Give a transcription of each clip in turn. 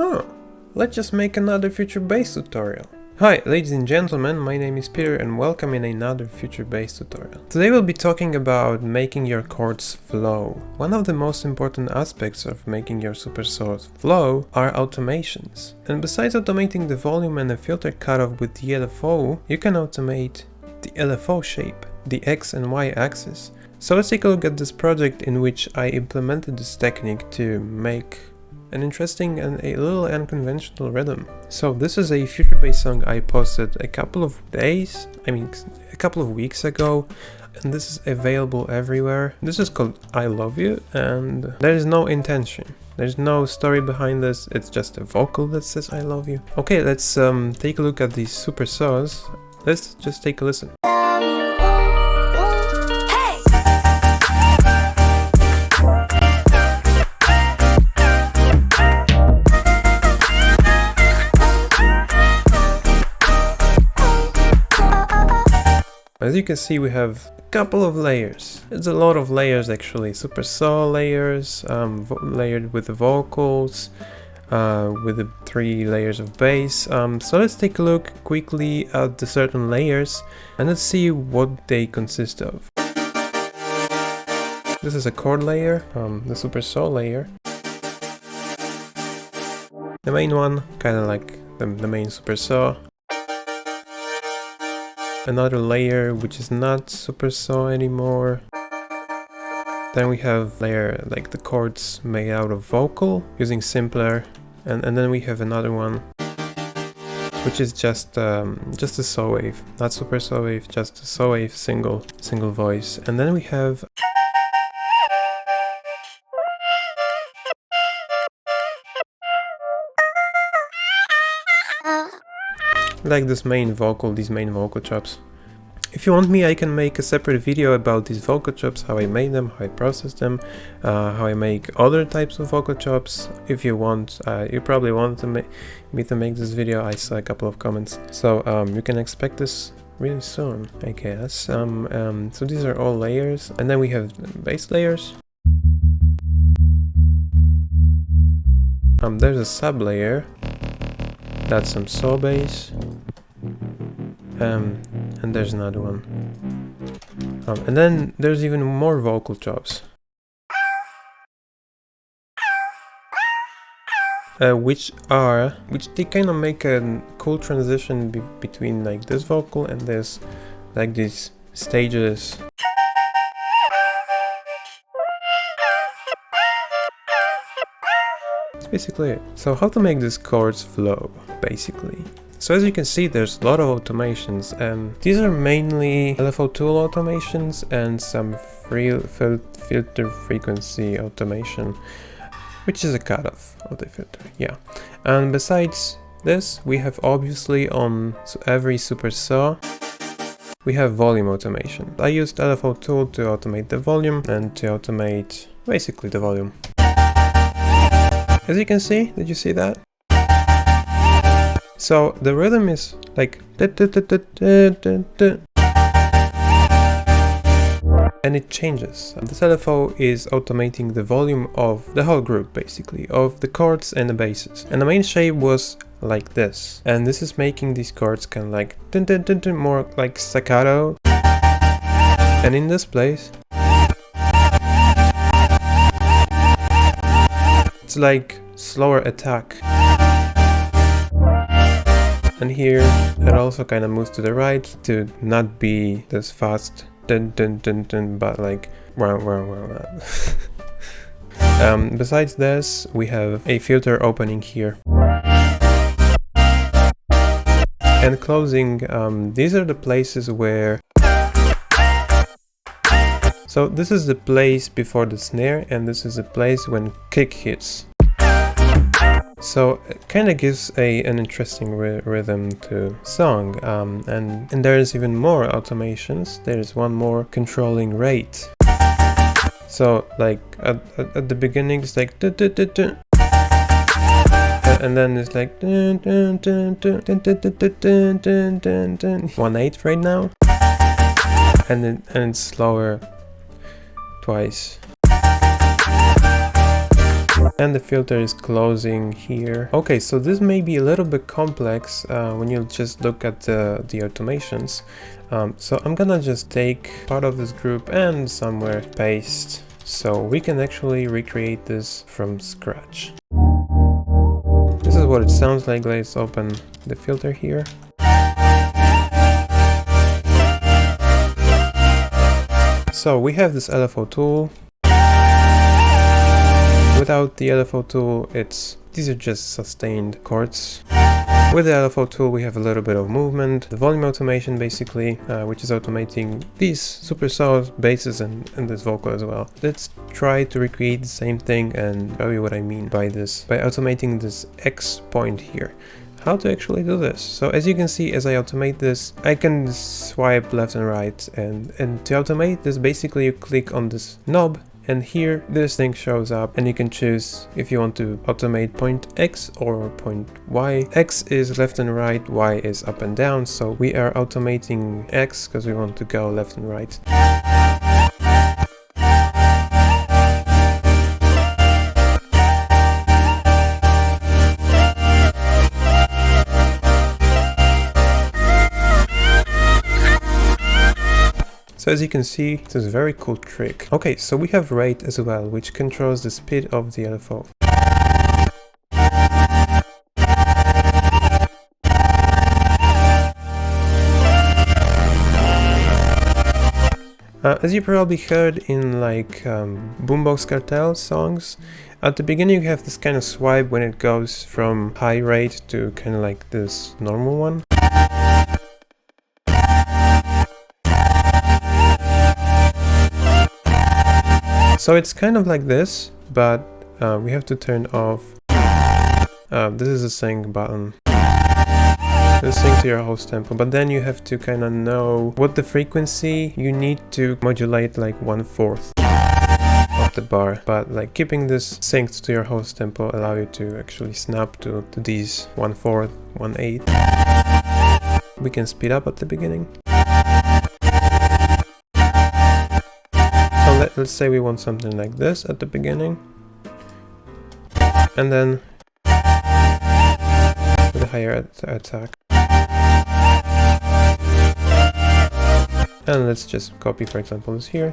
Oh, let's just make another Future Bass tutorial. Hi ladies and gentlemen, my name is Peter and welcome in another Future Bass tutorial. Today we'll be talking about making your chords flow. One of the most important aspects of making your Supersaws flow are automations. And besides automating the volume and the filter cutoff with the LFO, you can automate the LFO shape, the X and Y axis. So let's take a look at this project in which I implemented this technique to make an interesting and a little unconventional rhythm. So this is a Future Bass song I posted a couple of weeks ago, and this is available everywhere. This is called I Love You, and there is no intention. There's no story behind this, it's just a vocal that says I love you. Okay, let's take a look at these Supersaws. Let's just take a listen. As you can see, we have a couple of layers. It's a lot of layers actually. Supersaw layers, layered with the vocals, with the 3 layers of bass. So let's take a look quickly at the certain layers and let's see what they consist of. This is a chord layer, the Supersaw layer. The main one, kind of like the main Supersaw. Another layer which is not Supersaw anymore. Then we have layer like the chords made out of vocal using simpler, and then we have another one which is just a saw wave, not Supersaw wave, just a saw wave single voice. And then we have like this main vocal, these main vocal chops. If you want me, I can make a separate video about these vocal chops, how I made them, how I process them, how I make other types of vocal chops. If you want, you probably want me to make this video. I saw a couple of comments, so you can expect this really soon, I guess. So these are all layers, and then we have bass layers. There's a sub layer. That's some saw bass, and there's another one, and then there's even more vocal chops, which they kind of make a cool transition between like this vocal and this, like these stages. Basically it. So how to make these chords flow, basically. So as you can see, there's a lot of automations, and these are mainly LFO tool automations and some filter frequency automation, which is a cutoff of the filter, yeah. And besides this, we have obviously on every Supersaw, we have volume automation. I used LFO tool to automate the volume and to automate basically the volume. As you can see, did you see that? So the rhythm is like and it changes. This LFO is automating the volume of the whole group, basically, of the chords and the basses. And the main shape was like this. And this is making these chords kind of like more like staccato. And in this place, it's like slower attack. And here it also kind of moves to the right to not be this fast but like besides this, we have a filter opening here and closing. These are the places where, so this is the place before the snare, and this is the place when kick hits. So it kind of gives an interesting rhythm to song, and there is even more automations. There is one more controlling rate. So like at the beginning it's like and then it's like 1/8 right now, and it's slower twice. and the filter is closing here. Okay, so this may be a little bit complex when you just look at the automations. So I'm gonna just take part of this group and somewhere paste, so we can actually recreate this from scratch. This is what it sounds like. Let's open the filter here. So we have this LFO tool. Without the LFO tool, these are just sustained chords. With the LFO tool, we have a little bit of movement, the volume automation basically, which is automating these Supersaws, basses, and this vocal as well. Let's try to recreate the same thing and show you what I mean by this, by automating this X point here. How to actually do this? So as you can see, as I automate this, I can swipe left and right, and to automate this, basically you click on this knob, and here this thing shows up, and you can choose if you want to automate point X or point Y. X is left and right, Y is up and down, so we are automating X because we want to go left and right. So as you can see, this is a very cool trick. Okay, so we have rate as well, which controls the speed of the LFO. As you probably heard in like Boombox Cartel songs, at the beginning you have this kind of swipe when it goes from high rate to kind of like this normal one. So it's kind of like this, but we have to turn off. This is a sync button. Just sync to your host tempo, but then you have to kind of know what the frequency you need to modulate, like 1/4 of the bar. But like keeping this synced to your host tempo allow you to actually snap to these 1/4, 1/8. We can speed up at the beginning. Let's say we want something like this at the beginning, and then with a higher attack. And let's just copy, for example, this here.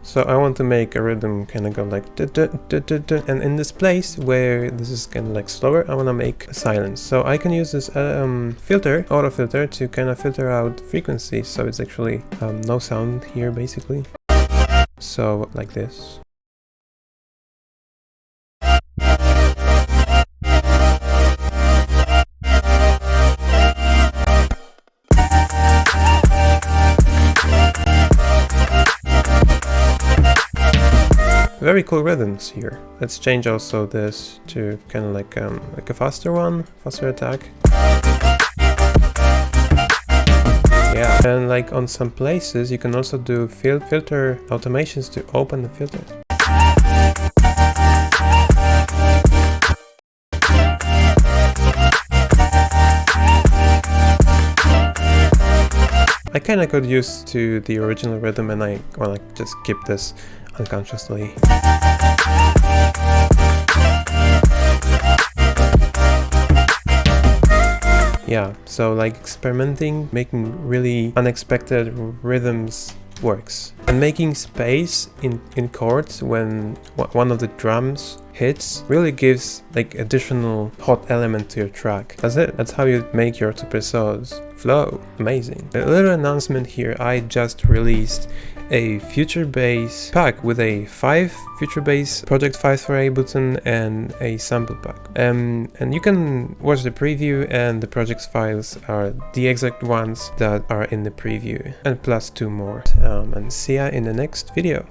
So I want to make a rhythm kind of go like and in this place where this is kind of like slower, I want to make a silence. So I can use this filter, auto filter, to kind of filter out frequency, so it's actually no sound here basically. So like this. Very cool rhythms here. Let's change also this to kind of like a faster one, faster attack. Yeah, and like on some places you can also do filter automations to open the filter. I kind of got used to the original rhythm and I want to just keep this unconsciously. Yeah, so like experimenting, making really unexpected rhythms works. And making space in chords when one of the drums hits really gives like additional hot element to your track. That's it. That's how you make your Supersaws flow. Amazing. A little announcement here. I just released a Future Bass pack with a 5 Future Bass Project 5 for Ableton and a sample pack. And you can watch the preview, and the projects files are the exact ones that are in the preview, and plus 2 more. And see ya in the next video.